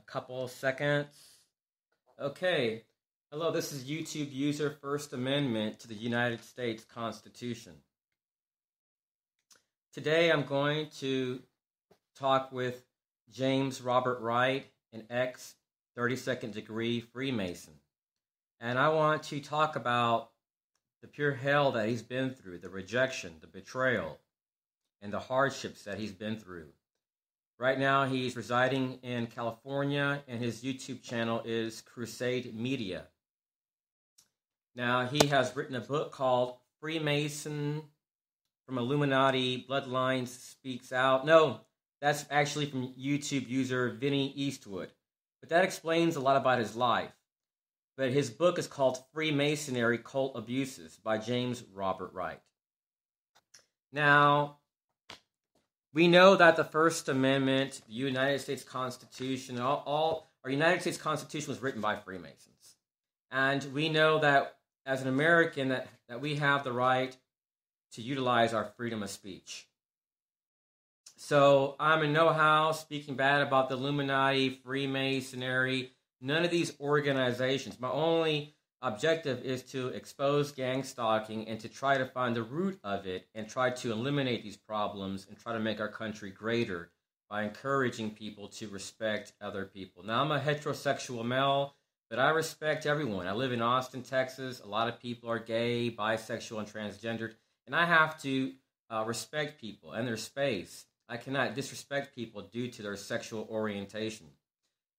couple of seconds. Okay. Hello, this is YouTube user First Amendment to the United States Constitution. Today I'm going to talk with James Robert Wright, an ex-32nd degree Freemason. And I want to talk about the pure hell that he's been through, the rejection, the betrayal, and the hardships that he's been through. Right now, he's residing in California, and his YouTube channel is Crusader Media. Now, he has written a book called Freemason from Illuminati Bloodlines Speaks Out. No, that's actually from YouTube user Vinny Eastwood. But that explains a lot about his life. But his book is called Freemasonry Cult Abuses by James Robert Wright. Now, we know that the First Amendment, the United States Constitution, our United States Constitution was written by Freemasons. And we know that as an American that we have the right to utilize our freedom of speech. So I'm in no house speaking bad about the Illuminati, Freemasonry, none of these organizations. My only objective is to expose gang stalking and to try to find the root of it and try to eliminate these problems and try to make our country greater by encouraging people to respect other people. Now, I'm a heterosexual male, but I respect everyone. I live in Austin, Texas. A lot of people are gay, bisexual, and transgendered, and I have to respect people and their space. I cannot disrespect people due to their sexual orientation.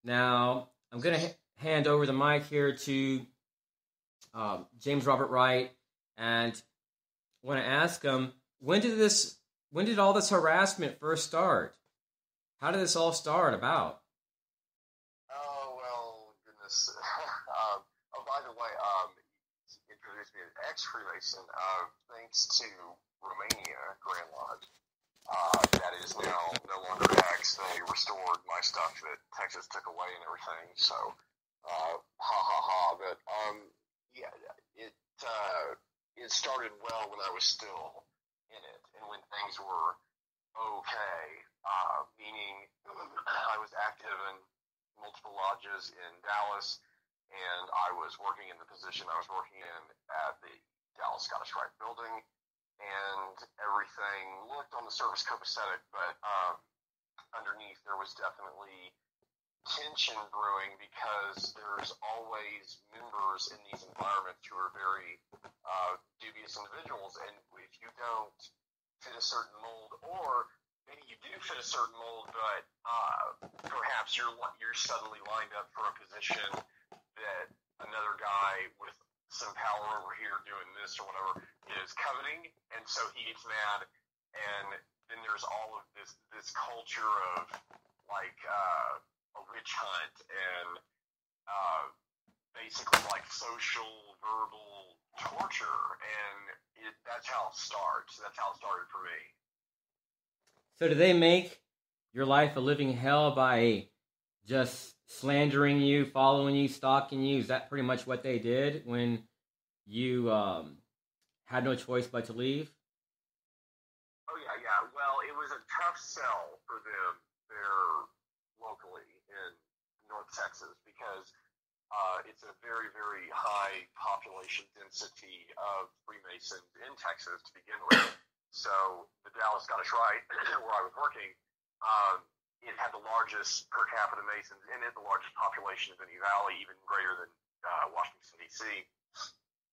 Now, I'm going to hand over the mic here to James Robert Wright, and I want to ask him, when did all this harassment first start? How did this all start about? Oh, well, goodness. By the way, introduced me as ex-Freemason, thanks to Romania, Grand Lodge. That is now no longer ex. They restored my stuff that Texas took away and everything, so, ha ha ha, but, yeah, it started well when I was still in it, and when things were okay, meaning I was active in multiple lodges in Dallas, and I was working in the position I was working in at the Dallas Scottish Rite building, and everything looked on the surface copacetic, but underneath there was definitely tension brewing because there's always members in these environments who are very dubious individuals, and if you don't fit a certain mold, or maybe you do fit a certain mold, but perhaps you're suddenly lined up for a position that another guy with some power over here doing this or whatever is coveting, and so he gets mad, and then there's all of this culture of like a witch hunt and basically like social verbal torture, and that's how it starts. That's how it started for me. So do they make your life a living hell by just slandering you, following you, stalking you? Is that pretty much what they did when you had no choice but to leave? Oh, yeah. Well, it was a tough sell for them there locally in North Texas because it's a very, very high population density of Freemasons in Texas to begin with. So the Dallas Scottish Rite, where I was working, it had the largest per capita Masons in it, the largest population of any valley, even greater than Washington, D.C.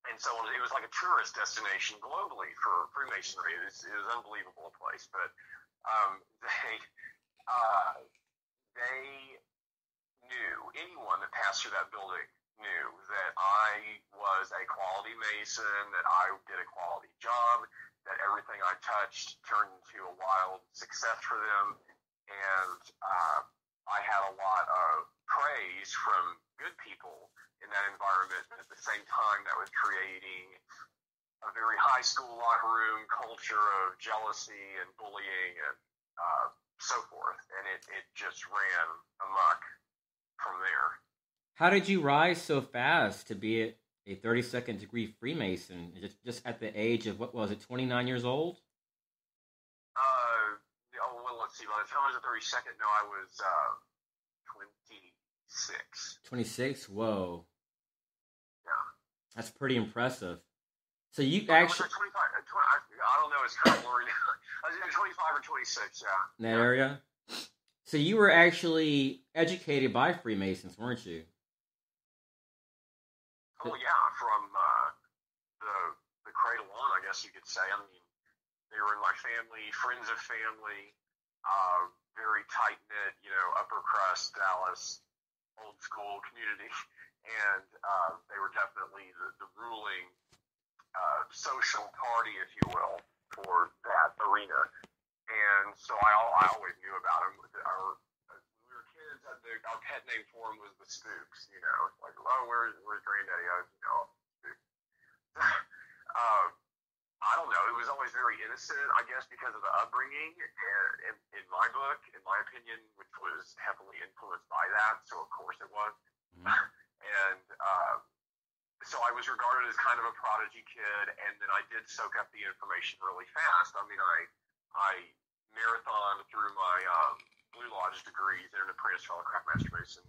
And so it was like a tourist destination globally for Freemasonry. It was an unbelievable place. But they knew, anyone that passed through that building knew that I was a quality Mason, that I did a quality job, that everything I touched turned into a wild success for them. And I had a lot of praise from good people in that environment, but at the same time that was creating a very high school locker room culture of jealousy and bullying and so forth, and it just ran amok from there. How did you rise so fast to be a 32nd degree Freemason, just at the age of, 29 years old? Let's see, by the time I was a 32nd, no, I was 28. 26. 26? Whoa. Yeah. That's pretty impressive. So you Well, actually... 25, I don't know, it's kind of blurry. I was either 25 or 26, yeah. In that area? So you were actually educated by Freemasons, weren't you? Oh, yeah, from the cradle on, I guess you could say. I mean, they were in my family, friends of family, very tight-knit, upper crust, Dallas, old school community. And they were definitely the ruling social party, if you will, for that arena. And so I always knew about them. When we were kids, our pet name for them was the Spooks. Like, oh, where's Granddaddy? Spooks. I don't know. It was always very innocent, I guess, because of the upbringing. And in my book, in my opinion, which was heavily influenced by that, so of course it was. Mm-hmm. And so I was regarded as kind of a prodigy kid, and then I did soak up the information really fast. I mean, I marathoned through my Blue Lodge degrees in an apprentice fellow craftmaster mason,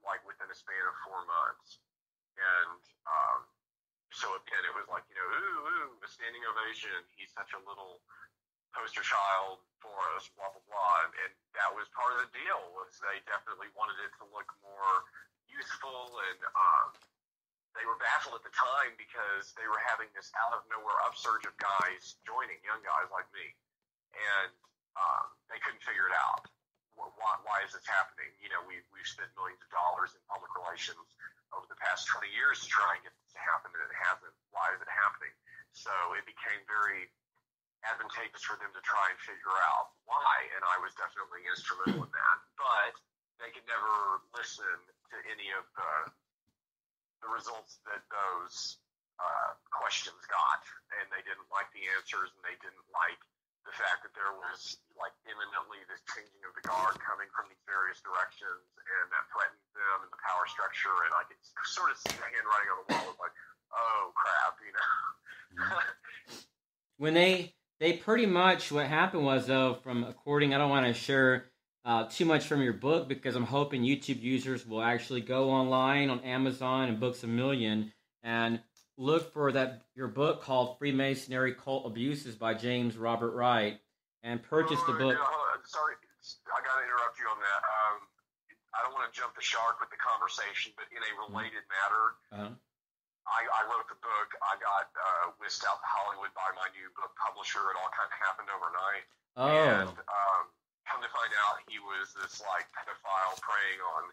like within a span of 4 months. And so again, it was like, ooh, a standing ovation. He's such a little poster child for us, blah, blah, blah. And that was part of the deal, was they definitely wanted it to look more youthful, and they were baffled at the time because they were having this out-of-nowhere upsurge of guys joining, young guys like me. And they couldn't figure it out. Why is this happening? We've spent millions of dollars in public relations over the past 20 years to try and get this to happen, and it hasn't. Why is it happening? So it became very advantageous for them to try and figure out why, and I was definitely instrumental in that. But they could never listen to any of the results that those questions got, and they didn't like the answers, and they didn't like the fact that there was like imminently this changing of the guard coming from these various directions, and that threatened them and the power structure, and I could sort of see the handwriting on the wall of like, oh crap, When they pretty much, what happened was, though, I don't want to share too much from your book, because I'm hoping YouTube users will actually go online on Amazon and Books A Million and look for your book called Freemasonry Cult Abuses by James Robert Wright, and purchase the book. Sorry, I got to interrupt you on that. I don't want to jump the shark with the conversation, but in a related matter, I wrote the book. I got whisked out to Hollywood by my new book publisher. It all kind of happened overnight. And come to find out, he was this like pedophile preying on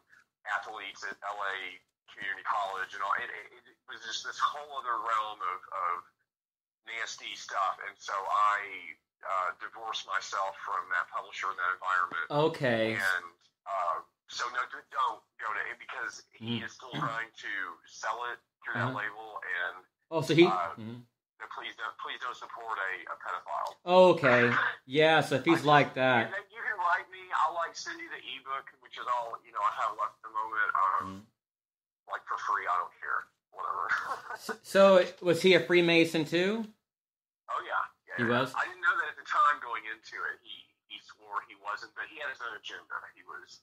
athletes at LA Community College, and all. It was just this whole other realm of nasty stuff. And so I divorced myself from that publisher and that environment. Okay. And so no, don't go to it, because he is still trying to sell it through that label. And so he. Please don't support a pedophile. Okay. Yeah. So if he's like that, you can write me. I'll send you the ebook, which is all I have left at the moment. Like for free. I don't care. Whatever. So was he a Freemason too? Oh yeah. He was? I didn't know that at the time going into it. He swore he wasn't, but he had his own agenda. He was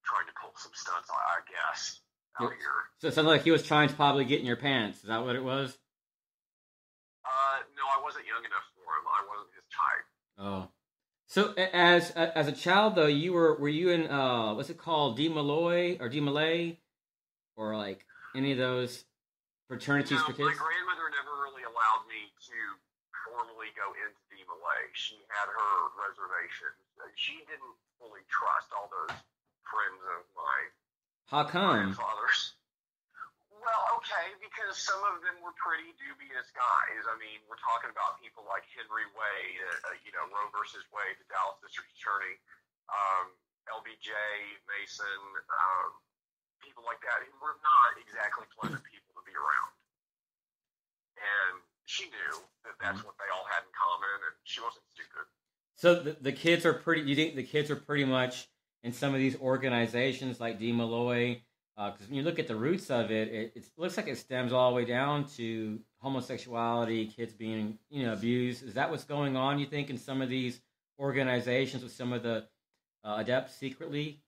trying to pull some stunts, I guess, out here. So it sounded like he was trying to probably get in your pants. Is that what it was? No, I wasn't young enough for him. I wasn't his type. Oh. So as a child, though, were you in what's it called, D Malloy or D Malay, or like any of those fraternities for kids? My grandmother never really allowed me to formally go into D Malay. She had her reservations. She didn't fully trust all those friends of mine. How come? Grandfathers. Well, okay, because some of them were pretty dubious guys. I mean, we're talking about people like Henry Wade, Roe versus Wade, the Dallas District Attorney, LBJ, Mason, people like that, who were not exactly pleasant people to be around. And she knew that that's what they all had in common, and she wasn't stupid. So the kids are pretty. You think the kids are pretty much in some of these organizations like D Malloy? Because when you look at the roots of it, it looks like it stems all the way down to homosexuality, kids being abused. Is that what's going on, you think, in some of these organizations with some of the adepts secretly?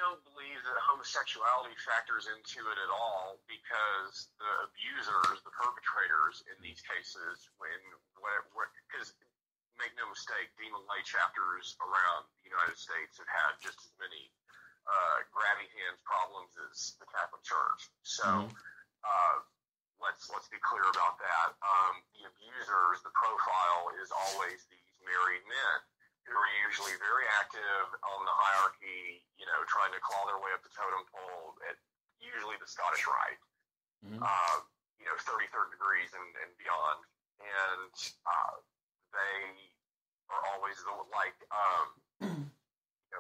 don't believe that homosexuality factors into it at all, because the abusers, the perpetrators in these cases, because make no mistake, demon lay chapters around the United States have had just as many grabbing hands problems as the Catholic Church. So let's be clear about that. The abusers, the profile is always these married men who are usually very active on the hierarchy, trying to claw their way up the totem pole at usually the Scottish Rite, 33rd degrees and beyond. And they are always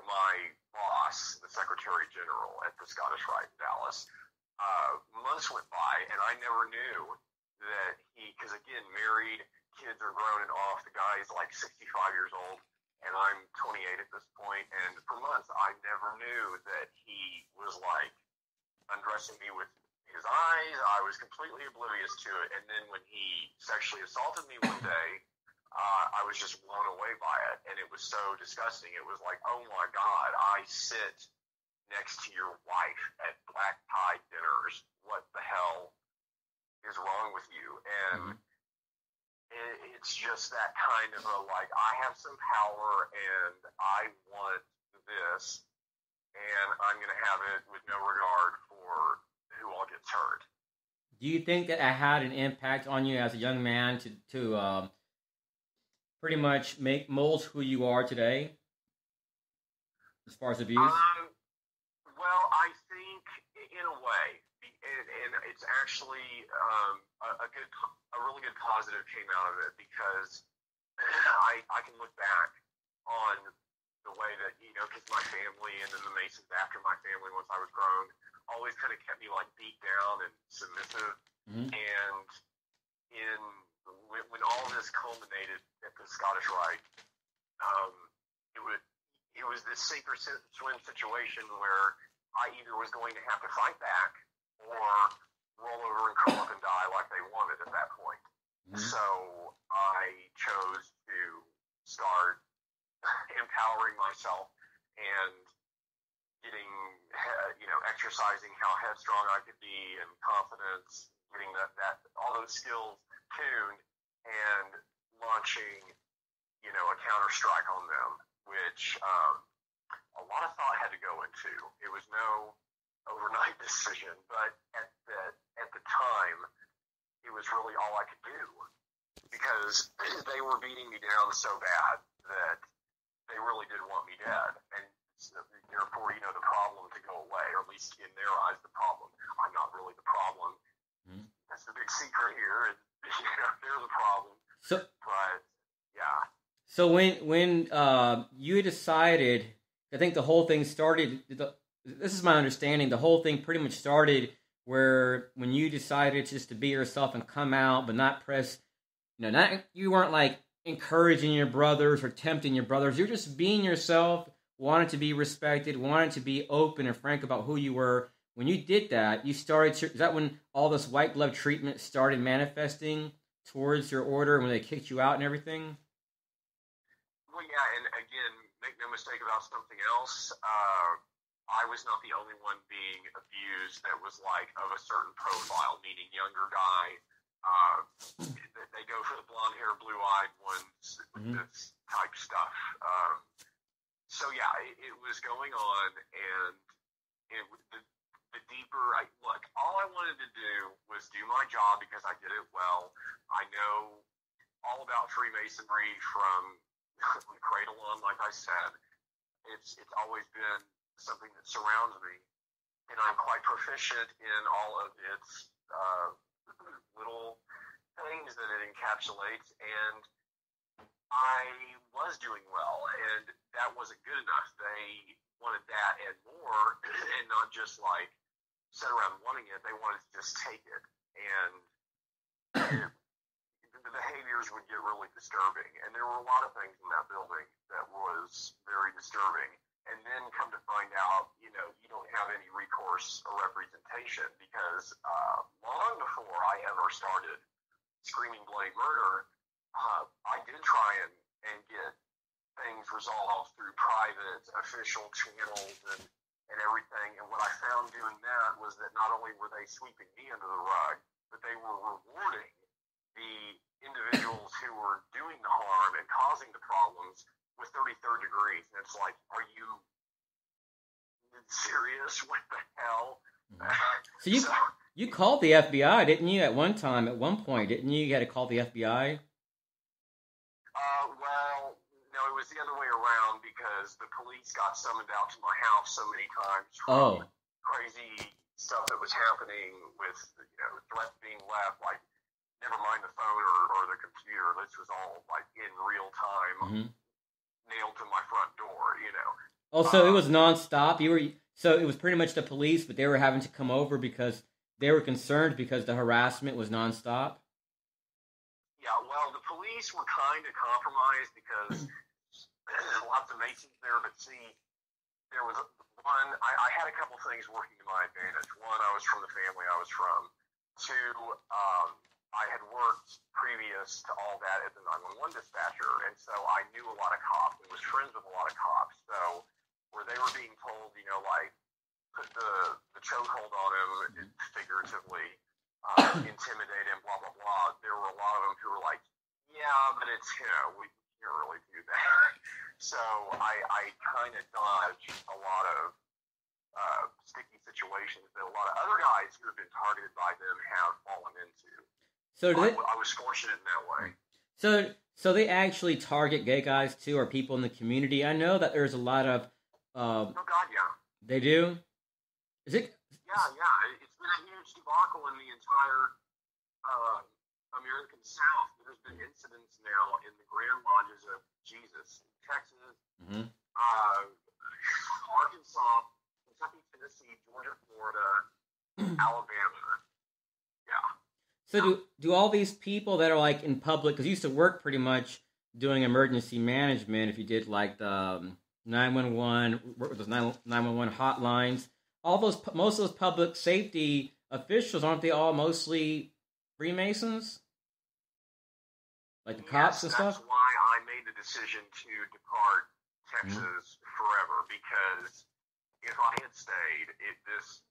my boss, the Secretary General at the Scottish Rite in Dallas. Months went by, and I never knew that because again, married, kids are grown and off. The guy is like 65 years old, and I'm 28 at this point. And for months, I never knew that he was undressing me with his eyes. I was completely oblivious to it. And then when he sexually assaulted me one day, I was just blown away by it, and it was so disgusting. It was like, oh my God, I sit next to your wife at black tie dinners. What the hell is wrong with you? And it's just that kind of I have some power and I want this, and I'm going to have it with no regard for who all gets hurt. Do you think that it had an impact on you as a young man to pretty much mold who you are today as far as abuse? Well, I think in a way, and it's actually a really good positive came out of it, because I can look back on the way that, because my family and then the Masons after my family, once I was grown, always kind of kept me beat down and submissive. And when all this culminated at the Scottish Rite, it was this sink or swim situation where I either was going to have to fight back or roll over and curl up and die like they wanted at that point. So I chose to start empowering myself and getting, exercising how headstrong I could be and confidence, getting that all those skills tuned, and launching, a counter strike on them, which a lot of thought had to go into. It was no overnight decision, but at the time, it was really all I could do, because they were beating me down so bad that they really did want me dead, and therefore, the problem to go away, or at least in their eyes, the problem. I'm not really the problem. That's the big secret here. And, they're the problem. But yeah. So when you decided, I think the whole thing started. This is my understanding. The whole thing pretty much started where when you decided just to be yourself and come out, but not press. You weren't encouraging your brothers or tempting your brothers. You're just being yourself. Wanted to be respected. Wanted to be open and frank about who you were. When you did that, is that when all this white glove treatment started manifesting towards your order, when they kicked you out and everything? Well, yeah, and again, make no mistake about something else. I was not the only one being abused that was of a certain profile, meaning younger guy. They go for the blonde hair, blue-eyed ones with this type stuff. So yeah, it was going on, and the deeper look, all I wanted to do was do my job because I did it well. I know all about Freemasonry from cradle on, like I said. It's always been something that surrounds me, and I'm quite proficient in all of its little things that it encapsulates, and I was doing well, and that wasn't good enough. They wanted that and more, and not just sit around wanting it. They wanted to just take it, and the behaviors would get really disturbing, and there were a lot of things in that building that was very disturbing. And then come to find out, you don't have any recourse or representation, because long before I ever started Screaming Bloody Murder, I did try and get things resolved through private official channels, and and everything. And what I found doing that was that not only were they sweeping me under the rug, but they were rewarding the individuals who were doing the harm and causing the problems with 33rd degrees. And it's like, are you serious? What the hell? So you called the FBI, didn't you, at one point, didn't you? You had to call the FBI? Well, no, it was the other way around because the police got summoned out to my house so many times from crazy stuff that was happening with, threats being left, like, never mind the phone or the computer. This was all, like, in real time, nailed to my front door, Oh, so it was nonstop? So it was pretty much the police, but they were having to come over because they were concerned because the harassment was nonstop? Yeah, well, the police were kind of compromised because lots of Masons there, but see, there was one, I had a couple things working to my advantage. One, I was from the family I was from. Two, I had worked previous to all that as a 911 dispatcher, and so I knew a lot of cops and was friends with a lot of cops. So where they were being told, like, put the chokehold on him, figuratively, intimidate him, blah, blah, blah, there were a lot of them who were like, yeah, but it's, we can't really do that. So I kind of dodged a lot of sticky situations that a lot of other guys who have been targeted by them have fallen into. So I was fortunate in that way. So they actually target gay guys too, or people in the community? I know that there's a lot of... oh, God, yeah. They do? Is it... Yeah. It's been a huge debacle in the entire American South. There's been incidents now in the Grand Lodges of Jesus in Texas, Arkansas, Kentucky, Tennessee, Georgia, Florida, Alabama. Yeah. So do all these people that are like in public, because you used to work pretty much doing emergency management, if you did like the 911, work with those 911 hotlines, most of those public safety officials, aren't they all mostly Freemasons? Like the cops and stuff? That's why I made the decision to depart Texas forever, because if I had stayed, this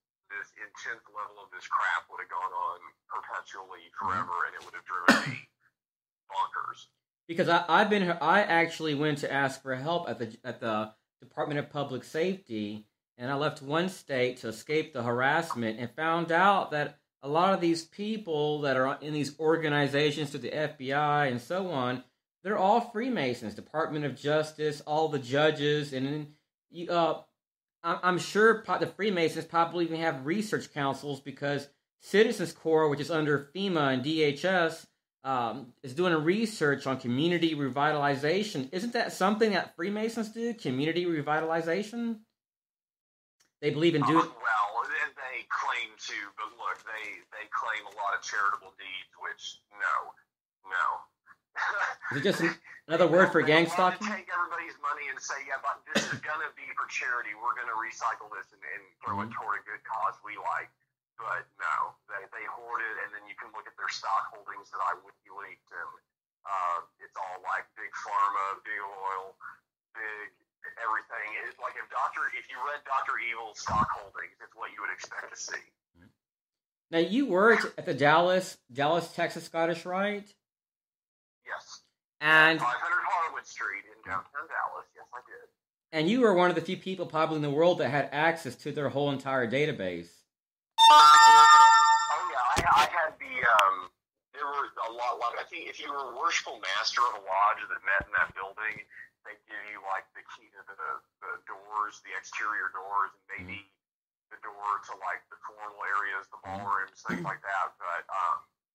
intense level of this crap would have gone on perpetually forever, and it would have driven me bonkers. Because I actually went to ask for help at the Department of Public Safety, and I left one state to escape the harassment, and found out that a lot of these people that are in these organizations to the FBI and so on, they're all Freemasons, Department of Justice, all the judges, and I'm sure the Freemasons probably even have research councils, because Citizens Corps, which is under FEMA and DHS, is doing a research on community revitalization. Isn't that something that Freemasons do? Community revitalization? They believe in doing... well, they claim to, but look, they claim a lot of charitable deeds, which, no. Is it just another word for gang stalking? They take everybody's money and say, yeah, but this is going to be for charity. We're going to recycle this and throw it toward a good cause we like. But no, they hoard it, and then you can look at their stock holdings that I WikiLeaked, and it's all like big pharma, big oil, big everything. It's like if you read Dr. Evil's stock holdings, it's what you would expect to see. Now, you worked at the Dallas, Texas Scottish Rite? Yes. And 500 Harwood Street in downtown Dallas. Yes, I did. And you were one of the few people probably in the world that had access to their whole entire database. Oh, yeah. I had there were a lot, I think if you were a worshipful master of a lodge that met in that building, they'd give you, like, the key to the doors, the exterior doors, and maybe the door to, like, the formal areas, the ballrooms, things like that. But,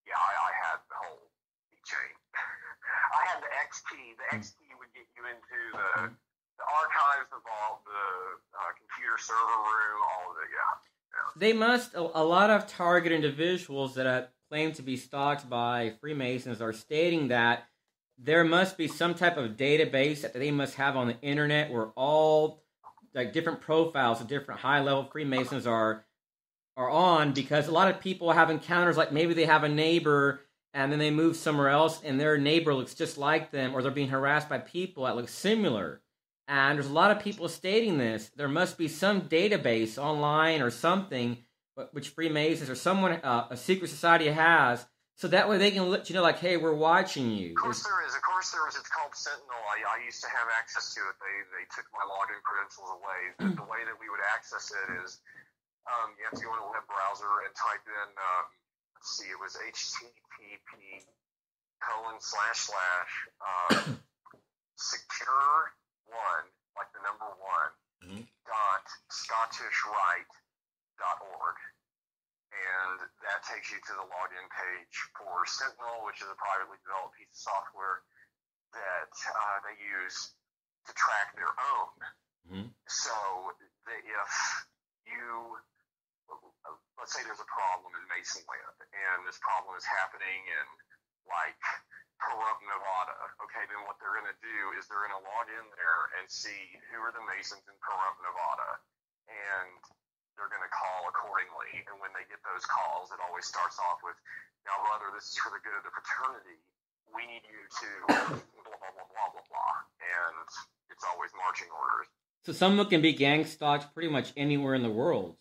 yeah, I had the whole key chain. I had the X key. The X key would get you into the archives, the vault, the computer server room, all of it, yeah. They must, a lot of target individuals that claim to be stalked by Freemasons are stating that there must be some type of database that they must have on the internet where all like different profiles of different high-level Freemasons are on, because a lot of people have encounters like maybe they have a neighbor and then they move somewhere else and their neighbor looks just like them, or they're being harassed by people that look similar. And there's a lot of people stating this. There must be some database online or something which Freemasons or someone, a secret society has, so that way they can let you know, like, hey, we're watching you. Of course there is. Of course there is. It's called Sentinel. I used to have access to it. They took my login credentials away. The way that we would access it is you have to go in a web browser and type in, let's see, it was http:// secure one, like the number one, .scottishright.org. And that takes you to the login page for Sentinel, which is a privately developed piece of software that they use to track their own. So if you, let's say there's a problem in Masonland, and this problem is happening in, like, Pahrump, Nevada. Okay, then what they're going to do is they're going to log in there and see who are the Masons in Pahrump, Nevada, and they're going to call accordingly. And when they get those calls, it always starts off with, now, brother, this is for the good of the fraternity. We need you to blah, blah, blah, blah, blah, blah. And it's always marching orders. So someone can be gang stalked pretty much anywhere in the world.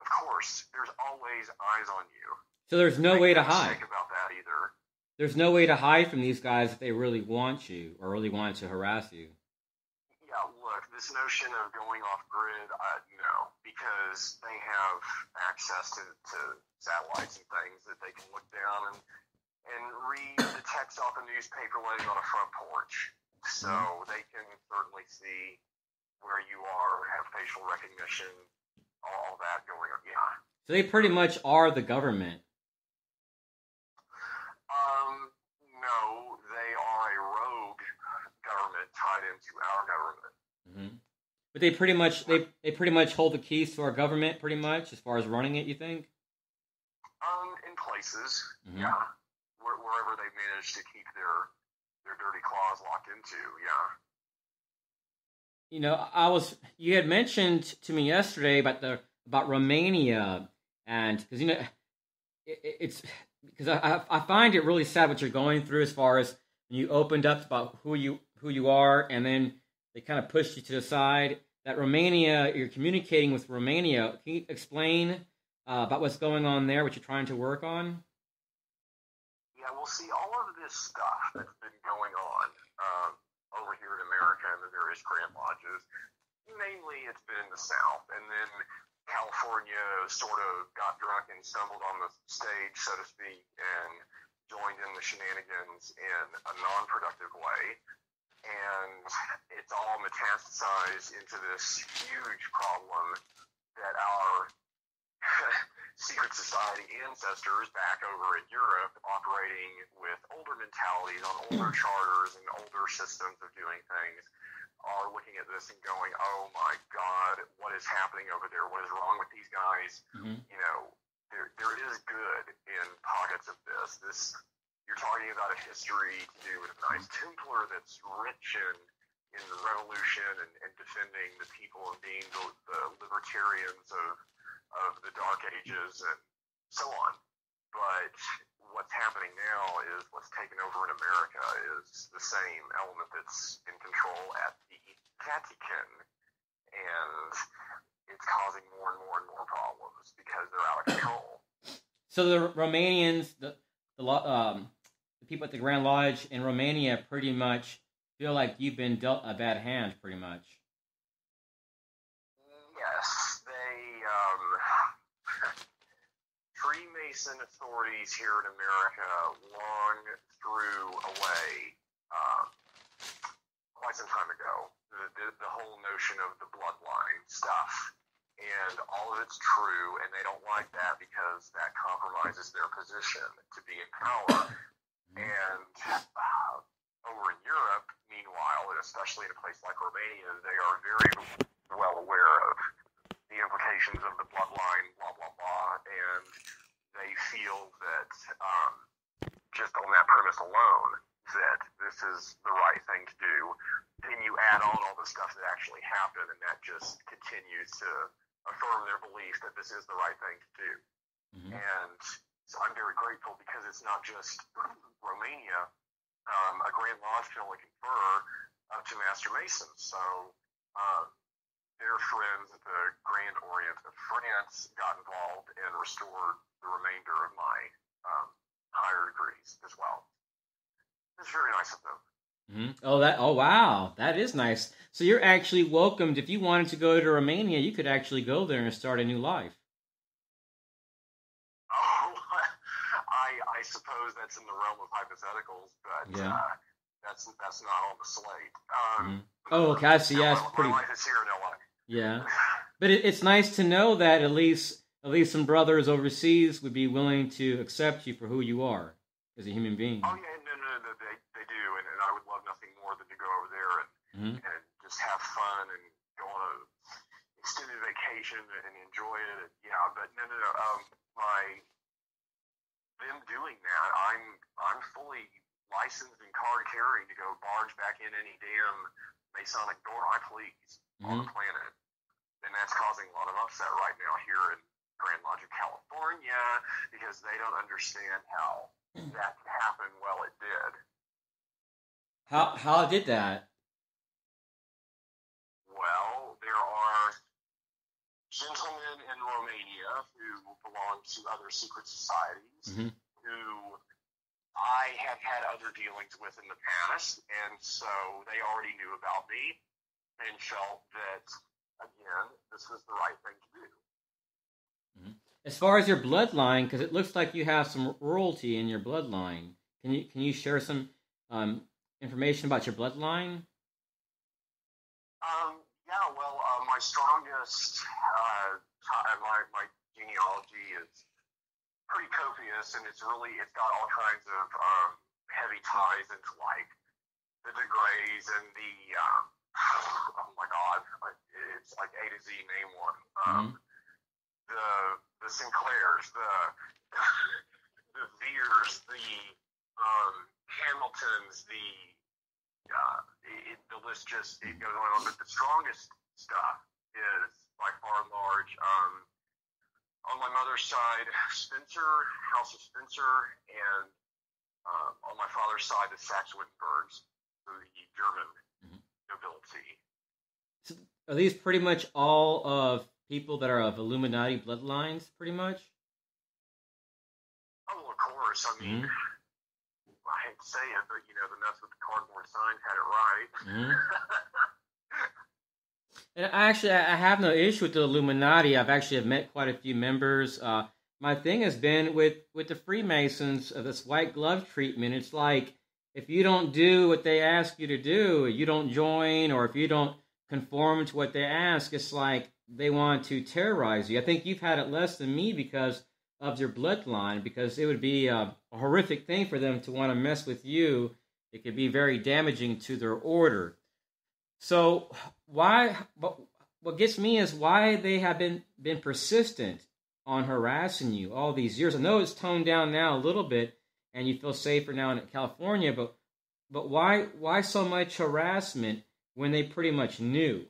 Of course, there's always eyes on you. So there's no way to hide. Think about that either. There's no way to hide from these guys if they really want you or really want to harass you. Yeah, look, this notion of going off grid, no, because they have access to satellites and things that they can look down and read the text off a newspaper laying on a front porch. So they can certainly see where you are, have facial recognition, all that going on. Yeah. So they pretty much are the government. No, they are a rogue government tied into our government. But they pretty much hold the keys to our government, pretty much, as far as running it, you think? In places, yeah. Wherever they manage to keep their dirty claws locked into, yeah. You know, you had mentioned to me yesterday about Romania, and because it's because I find it really sad what you're going through as far as when you opened up about who you are, and then they kind of pushed you to the side. That Romania, you're communicating with Romania. Can you explain about what's going on there, what you're trying to work on? Yeah, well, see, all of this stuff that's been going on over here in America and the various Grand Lodges, mainly it's been in the South, and then California sort of got drunk and stumbled on the stage, so to speak, and joined in the shenanigans in a non-productive way. And it's all metastasized into this huge problem that our secret society ancestors back over in Europe, operating with older mentalities on older charters and older systems of doing things, are looking at this and going, oh my God, what is happening over there? What is wrong with these guys? You know, there is good in pockets of this. You're talking about a history to do with a Knights Templar that's rich in the revolution and defending the people and being the libertarians of the Dark Ages and so on. But what's happening now is what's taken over in America is the same element that's in control at the Vatican, and it's causing more and more and more problems because they're out of control. So the Romanians, the people at the Grand Lodge in Romania pretty much feel like you've been dealt a bad hand, pretty much. Yes, they Freemason authorities here in America long threw away quite some time ago the whole notion of the bloodline stuff. And all of it's true, and they don't like that because that compromises their position to be in power. And over in Europe, meanwhile, and especially in a place like Romania, they are very well aware of the implications of the bloodline, blah, blah, blah, and they feel that just on that premise alone, that this is the right thing to do. Then you add on all the stuff that actually happened, and that just continues to affirm their belief that this is the right thing to do. And so I'm very grateful because it's not just Romania. A Grand Lodge can only confer to Master Masons. So their friends at the Grand Orient of France got involved and restored the remainder of my higher degrees as well. It's very nice of them. Mm-hmm. Oh, wow. That is nice. So you're actually welcomed. If you wanted to go to Romania, you could actually go there and start a new life. Oh, I suppose that's in the realm of hypotheticals, but that's not on the slate. Oh, okay. I see. Yeah, it's pretty. My life is here in LA. Yeah, but it's nice to know that at least some brothers overseas would be willing to accept you for who you are as a human being. Oh yeah, no, they do, and I would love nothing more than to go over there and just have fun and go on a extended vacation and enjoy it. And, yeah, but no. Them doing that, I'm fully licensed and card carrying to go barge back in any damn Masonic door I please on the planet, and that's causing a lot of upset right now here in Grand Lodge of California because they don't understand how that could happen. Well, it did. How did that? Well, there are gentlemen in Romania who belong to other secret societies who I have had other dealings with in the past, and so they already knew about me and felt that, again, this was the right thing to do. As far as your bloodline, because it looks like you have some royalty in your bloodline, can you share some information about your bloodline? Yeah, well, my strongest, my genealogy is pretty copious, and it's got all kinds of heavy ties into like the De Greys and the oh my God, it's like A to Z, name one. The Sinclairs, the Veers, the Hamiltons, the list just it goes on. But the strongest stuff is by far and large on my mother's side, House of Spencer, and on my father's side, the Saxe-Wittenbergs, the German nobility. So are these pretty much all of people that are of Illuminati bloodlines, pretty much? Oh, of course. I mean, I hate to say it, but, the nuts with the cardboard sign had it right. And I have no issue with the Illuminati. I've met quite a few members. My thing has been with the Freemasons of this white glove treatment. It's like, if you don't do what they ask you to do, you don't join, or if you don't conform to what they ask, it's like they want to terrorize you. I think you've had it less than me because of your bloodline, because it would be a horrific thing for them to want to mess with you. It could be very damaging to their order. So what gets me is why they have been persistent on harassing you all these years. I know it's toned down now a little bit, and you feel safer now in California, but why so much harassment when they pretty much knew?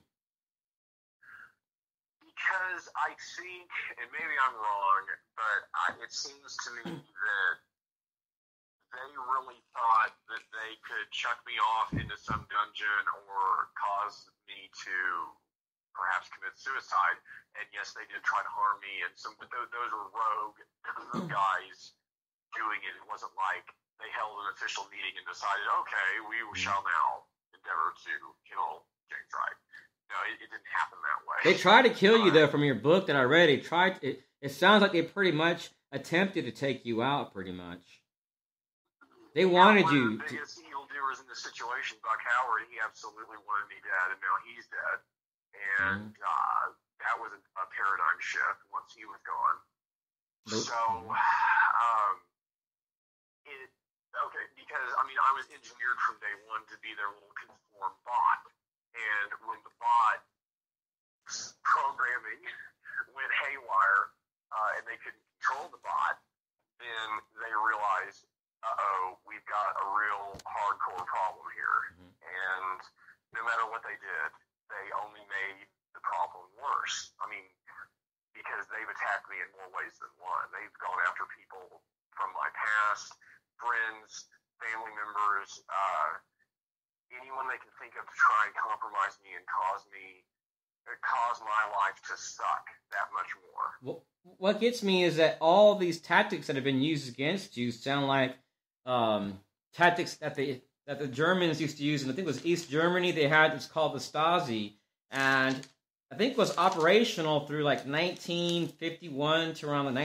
Because I think, and maybe I'm wrong, but it seems to me that they really thought that they could chuck me off into some dungeon or cause me to perhaps commit suicide. And yes, they did try to harm me, but those were rogue guys doing it. It wasn't like they held an official meeting and decided, okay, we shall now endeavor to kill James Wright. No, it didn't happen that way. They tried to kill you, though, from your book that I read. It sounds like they pretty much attempted to take you out, pretty much. They wanted you. One of the biggest evildoers in the situation, Buck Howard, he absolutely wanted me dead, and now he's dead. And that was a paradigm shift once he was gone. So, because, I was engineered from day one to be their little conform bot. And when the bot programming went haywire and they couldn't control the bot, then they realized, we've got a real hardcore problem here. And no matter what they did, they only made the problem worse. Because they've attacked me in more ways than one. They've gone after people from my past, friends, family members, anyone they can think of to try and compromise me and cause my life to suck that much more. Well, what gets me is that all these tactics that have been used against you sound like tactics that the Germans used to use, and I think it was East Germany. They had what's called the Stasi, and I think it was operational through like 1951 to around the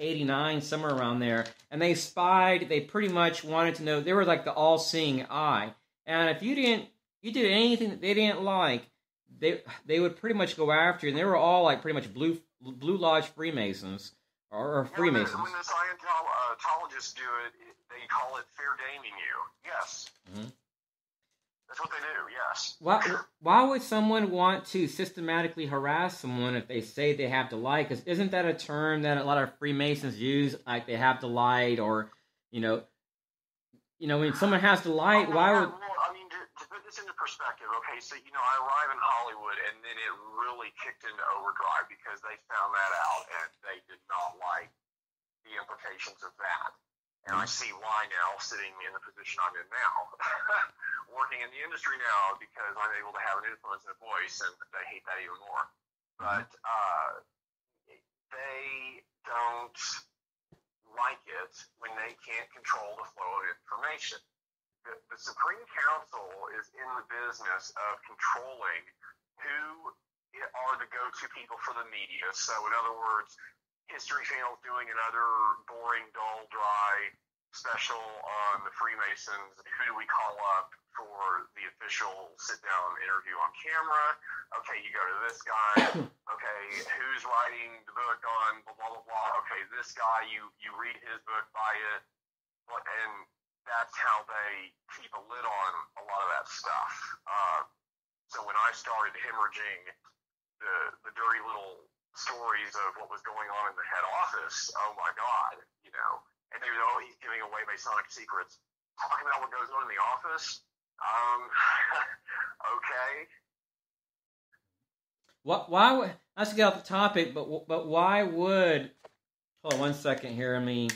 89, somewhere around there. And they spied. They pretty much wanted to know. They were like the all-seeing eye. And if you did anything that they didn't like, they would pretty much go after you. And they were all like pretty much Blue Lodge Freemasons or Freemasons. When the Scientologists do it, they call it fair gaming you. Yes. Mm-hmm. That's what they do, yes. Why would someone want to systematically harass someone if they say they have to lie? Because isn't that a term that a lot of Freemasons use, like they have to lie, or, when someone has to lie, why would... Well, I mean, to put this into perspective, okay, so, I arrive in Hollywood, and then it really kicked into overdrive because they found that out, and they did not like the implications of that. And I see why now, sitting in the position I'm in now, working in the industry now, because I'm able to have an influence and a voice, and they hate that even more. But they don't like it when they can't control the flow of information. The Supreme Council is in the business of controlling who are the go-to people for the media. So, in other words, History Channel's doing another boring, dull, dry special on the Freemasons. Who do we call up for the official sit-down interview on camera? Okay, you go to this guy. Okay, who's writing the book on blah, blah, blah, blah? Okay, this guy, you read his book, buy it. And that's how they keep a lid on a lot of that stuff. So when I started hemorrhaging the dirty little stories of what was going on in the head office, oh my God, and they were, he's giving away Masonic secrets. Talking about what goes on in the office? Okay. Why would, let's get off the topic, but why would, hold on one second here, let me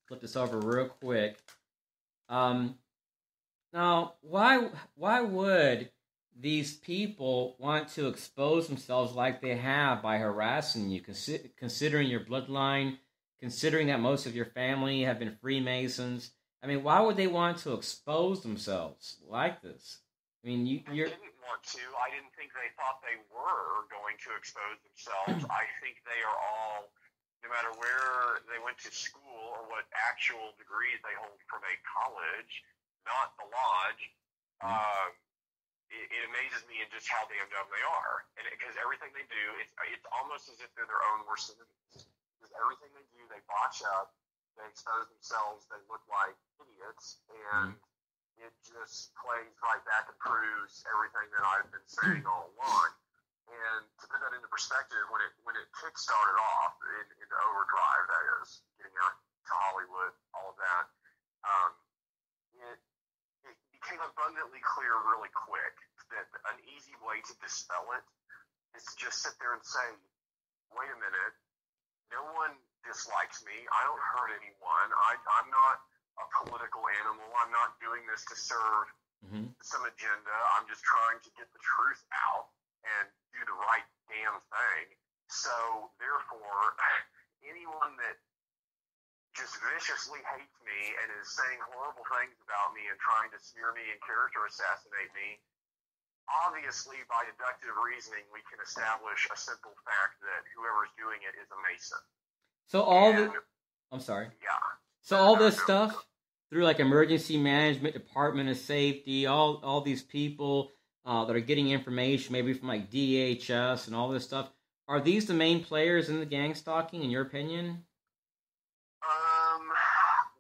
flip this over real quick. Now, why would these people want to expose themselves like they have by harassing you, considering your bloodline, considering that most of your family have been Freemasons? I mean, why would they want to expose themselves like this? I mean, I didn't want to. I didn't think they thought they were going to expose themselves. I think they are all, no matter where they went to school or what actual degrees they hold from a college, not the lodge, it amazes me in just how damn dumb they are. And because everything they do, it's almost as if they're their own worst enemies. Because everything they do, they botch up, they expose themselves, they look like idiots, and it just plays right back and proves everything that I've been saying all along. And to put that into perspective, when it kick-started off into overdrive, that is, getting out to Hollywood, all of that, it became abundantly clear really quick that an easy way to dispel it is to just sit there and say, wait a minute, no one dislikes me, I don't hurt anyone, I'm not a political animal, I'm not doing this to serve some agenda, I'm just trying to get the truth out and do the right damn thing. So, therefore, anyone that just viciously hates me and is saying horrible things about me and trying to smear me and character assassinate me, obviously, by deductive reasoning, we can establish a simple fact that whoever's doing it is a Mason. So I'm sorry. Yeah. So all this stuff, through like emergency management, Department of Safety, all these people that are getting information, maybe from like DHS and all this stuff, are these the main players in the gang stalking, in your opinion?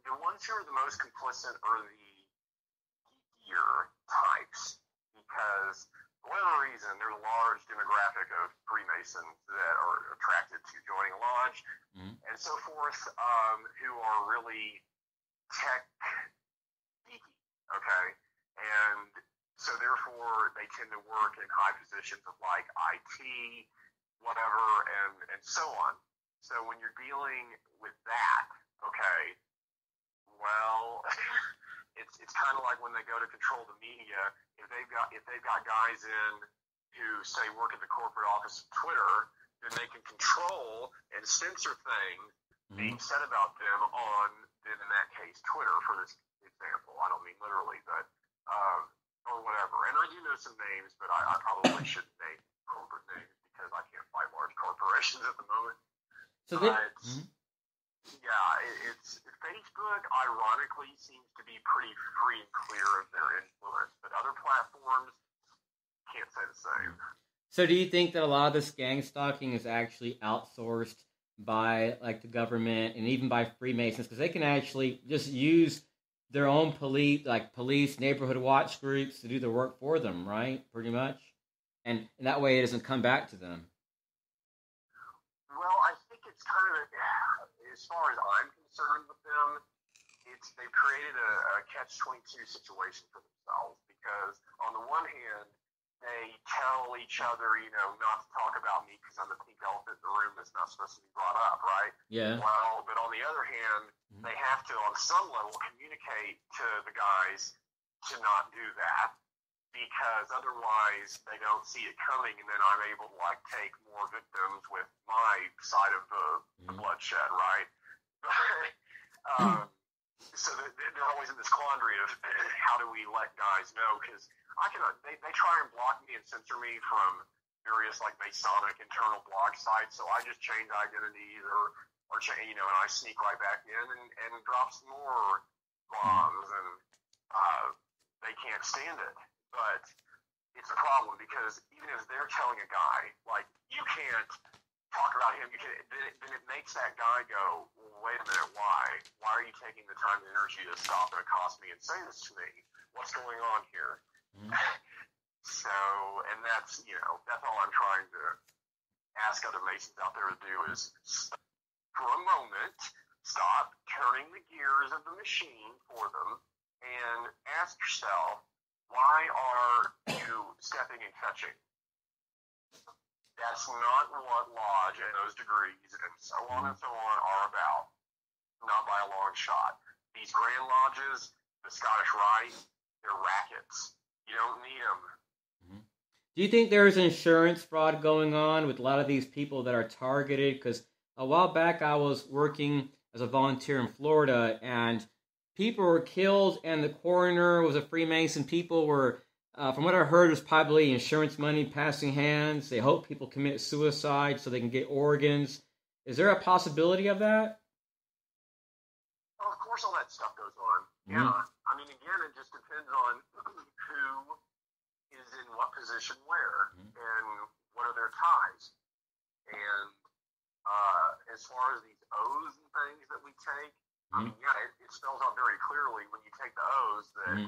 The ones who are the most complicit are the geekier types, because for whatever reason, there's a large demographic of Freemasons that are attracted to joining a lodge and so forth, who are really tech geeky, okay? And so therefore, they tend to work in high positions of like IT, whatever, and so on. So when you're dealing with that, okay, well, it's kind of like when they go to control the media. If they've got guys in who say work at the corporate office of Twitter, then they can control and censor things being said about them on, then in that case, Twitter, for this example. I don't mean literally, but or whatever. And I do know some names, but I probably shouldn't name corporate names because I can't fight large corporations at the moment. So it's Facebook. Ironically, seems to be pretty free and clear of their influence, but other platforms can't say the same. So do you think that a lot of this gang stalking is actually outsourced by like the government and even by Freemasons, because they can actually just use their own police neighborhood watch groups to do the work for them, right? Pretty much, and that way it doesn't come back to them. Well, I think it's kind of, as far as I'm concerned with them, they've created a catch-22 situation for themselves, because on the one hand, they tell each other, not to talk about me because I'm the pink elephant in the room that's not supposed to be brought up, right? Yeah. Well, but on the other hand, they have to, on some level, communicate to the guys to not do that, because otherwise they don't see it coming, and then I'm able to take more victims with my side of the bloodshed, right? So they're always in this quandary of how do we let guys know, because they try and block me and censor me from various Masonic internal blog sites, so I just change identities or change, and I sneak right back in and drop some more bombs, and they can't stand it. But it's a problem, because even as they're telling a guy, you can't talk about him, then it makes that guy go, well, wait a minute, why? Why are you taking the time and energy to stop and accost me and say this to me? What's going on here? So, and that's all I'm trying to ask other Masons out there to do is, for a moment, stop turning the gears of the machine for them and ask yourself, why are you stepping and fetching? That's not what Lodge and those degrees and so on and so on are about. Not by a long shot. These Grand Lodges, the Scottish Rite, they're rackets. You don't need them. Do you think there's insurance fraud going on with a lot of these people that are targeted? Because a while back I was working as a volunteer in Florida, and people were killed, and the coroner was a Freemason. People were, from what I heard, was probably insurance money passing hands. They hope people commit suicide so they can get organs. Is there a possibility of that? Well, of course all that stuff goes on. Yeah. I mean, again, it just depends on who is in what position where and what are their ties. And as far as these O's and things that we take, I mean, yeah, it spells out very clearly when you take the O's that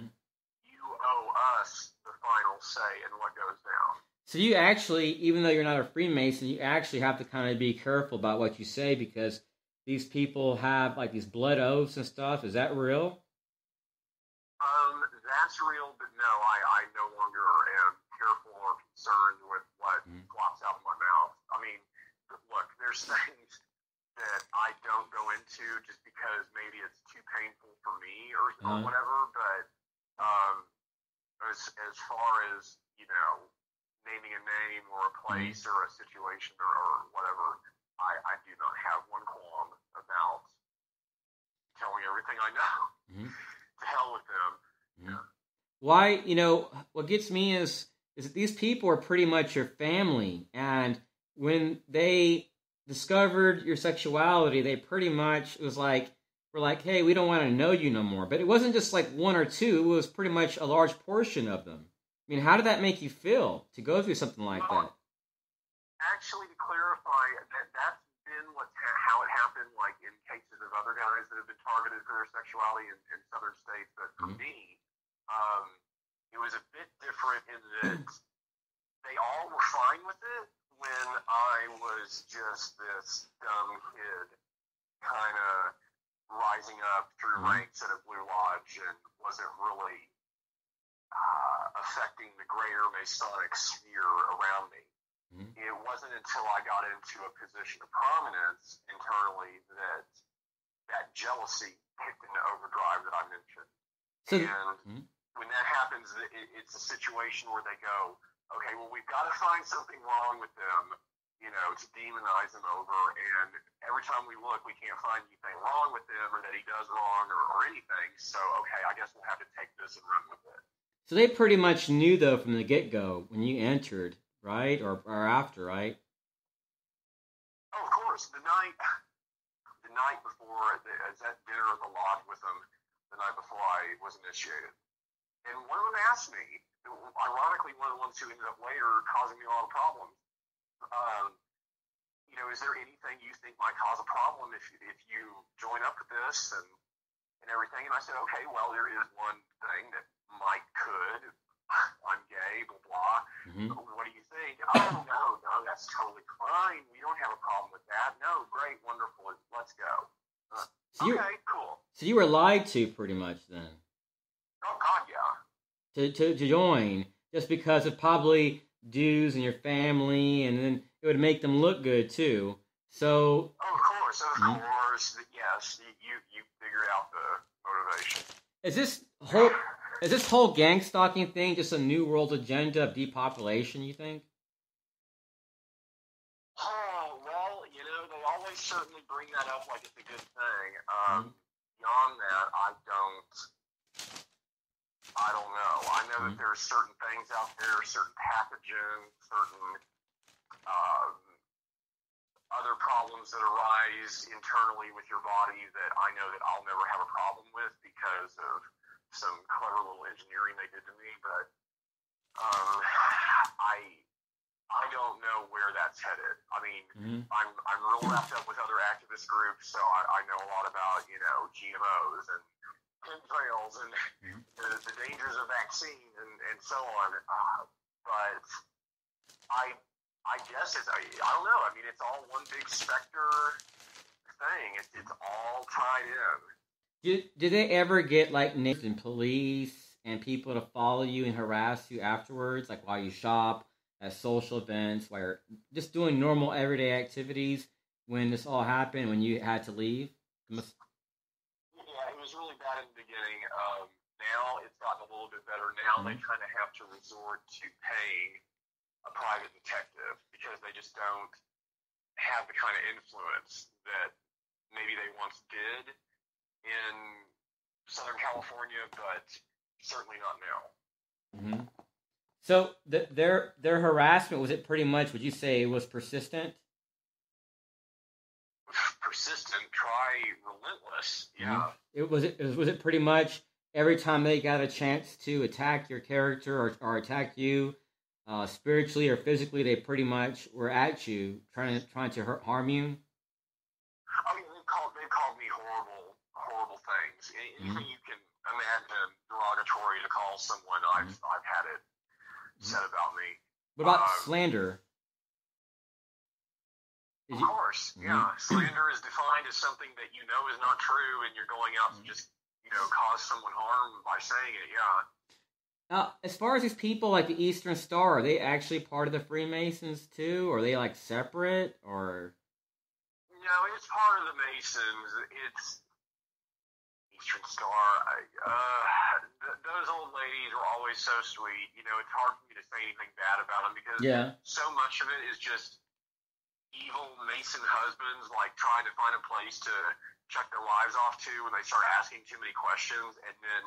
you owe us the final say in what goes down. So you actually, even though you're not a Freemason, you actually have to kind of be careful about what you say, because these people have these blood oaths and stuff. Is that real? That's real, but no, I no longer am careful or concerned with what flops out of my mouth. I mean, look, there's things that I don't go into just because maybe it's too painful for me or whatever, but as far as, naming a name or a place or a situation or whatever, I do not have one qualm about telling everything I know. To hell with them. Yeah. Why, what gets me is that these people are pretty much your family, and when they discovered your sexuality, they pretty much, it was we're hey, we don't want to know you no more. But it wasn't just one or two, it was pretty much a large portion of them. I mean, how did that make you feel to go through something like that? Actually, to clarify, that's been how it happened, in cases of other guys that have been targeted for their sexuality in southern states. But for me, it was a bit different in that they all were fine with it when I was just this dumb kid kind of rising up through ranks at a Blue Lodge and wasn't really affecting the greater Masonic sphere around me. It wasn't until I got into a position of prominence internally that jealousy kicked into overdrive that I mentioned. So, and when that happens, it's a situation where they go, okay, well, we've got to find something wrong with them, to demonize them over. And every time we look, we can't find anything wrong with them or that he does wrong or anything. So, okay, I guess we'll have to take this and run with it. So they pretty much knew, though, from the get-go when you entered, right? Or after, right? Oh, of course. The night before, I was at dinner at the lodge with them the night before I was initiated. And one of them asked me, ironically, one of the ones who ended up later causing me a lot of problems, is there anything you think might cause a problem if you join up with this and everything? And I said, okay, well, there is one thing that could. I'm gay, blah, blah. Mm-hmm. What do you think? Oh, no, that's totally fine. We don't have a problem with that. No, great, wonderful. Let's go. Okay, cool. So you were lied to pretty much then? Oh, God, yeah. To join, just because of probably dues and your family, and then it would make them look good, too. So... Oh, of course, yes. You figured out the motivation. Is this whole gang stalking thing just a new world agenda of depopulation, you think? Oh, well, they always certainly bring that up like it's a good thing. Beyond that, I don't know. I know that there's certain things out there, certain pathogens, certain other problems that arise internally with your body that I know that I'll never have a problem with because of some clever little engineering they did to me, but I don't know where that's headed. I mean, I'm real wrapped up with other activist groups, so I know a lot about GMOs and chemtrails and the dangers of vaccines and so on. But I guess I don't know. I mean, it's all one big specter thing. It's all tied in. Did they ever get like names and police and people to follow you and harass you afterwards, like while you shop, at social events, while you're just doing normal everyday activities when this all happened, when you had to leave? Yeah, it was really bad in the beginning. Now it's gotten a little bit better. Now they kind of have to resort to paying a private detective because they just don't have the kind of influence that maybe they once did in Southern California, but certainly not now. Mm-hmm. So their harassment, was it pretty much, would you say it was persistent? Persistent, try relentless, yeah. Was it pretty much every time they got a chance to attack your character or attack you, spiritually or physically, they pretty much were at you, trying to harm you? I mean, they called me horrible things. Anything you can imagine derogatory to call someone, I've had it said about me. What about slander? Of course, yeah. Slander is defined as something that you know is not true, and you're going out to just cause someone harm by saying it. Yeah. Now, as far as these people like the Eastern Star, are they actually part of the Freemasons too? Or are they like separate? Or no, it's part of the Masons. It's Eastern Star. Those old ladies were always so sweet. It's hard for me to say anything bad about them because so much of it is just evil Mason husbands like trying to find a place to check their wives off to when they start asking too many questions and then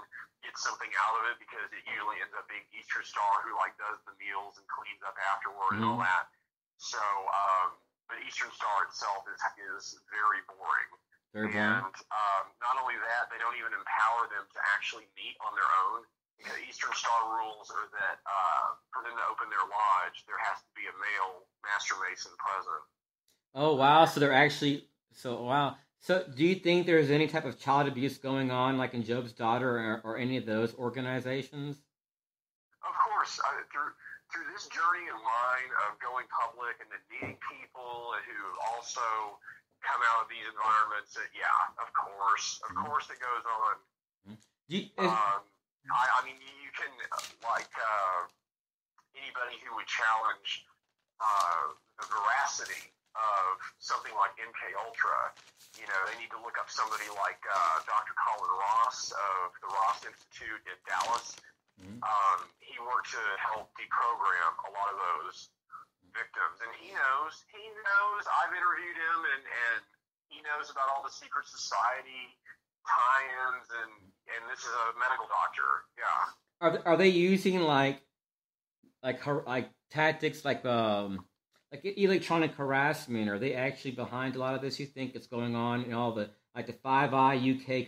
get something out of it because it usually ends up being Eastern Star who like does the meals and cleans up afterward and all that. So, but Eastern Star itself is very boring. And not only that, they don't even empower them to actually meet on their own. Because Eastern Star rules are that for them to open their lodge, there has to be a male Master Mason present. Oh, wow. So they're actually... wow. So do you think there's any type of child abuse going on, like in Job's Daughter or any of those organizations? Of course. Through this journey of mine of going public and then meeting people who also come out of these environments, of course. Of course it goes on. I mean, you can, anybody who would challenge the veracity of something like MK Ultra. You know, they need to look up somebody like Dr. Colin Ross of the Ross Institute in Dallas. He worked to help deprogram a lot of those victims, and he knows. I've interviewed him, and he knows about all the secret society tie-ins, and this is a medical doctor. Yeah. Are they using like tactics like electronic harassment? Are they actually behind a lot of this? You think it's going on in all the Five Eye UK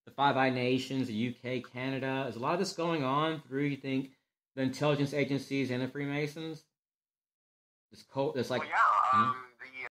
the Five Eye nations, the UK, Canada? Is a lot of this going on through, you think, the intelligence agencies and the Freemasons? Well, yeah.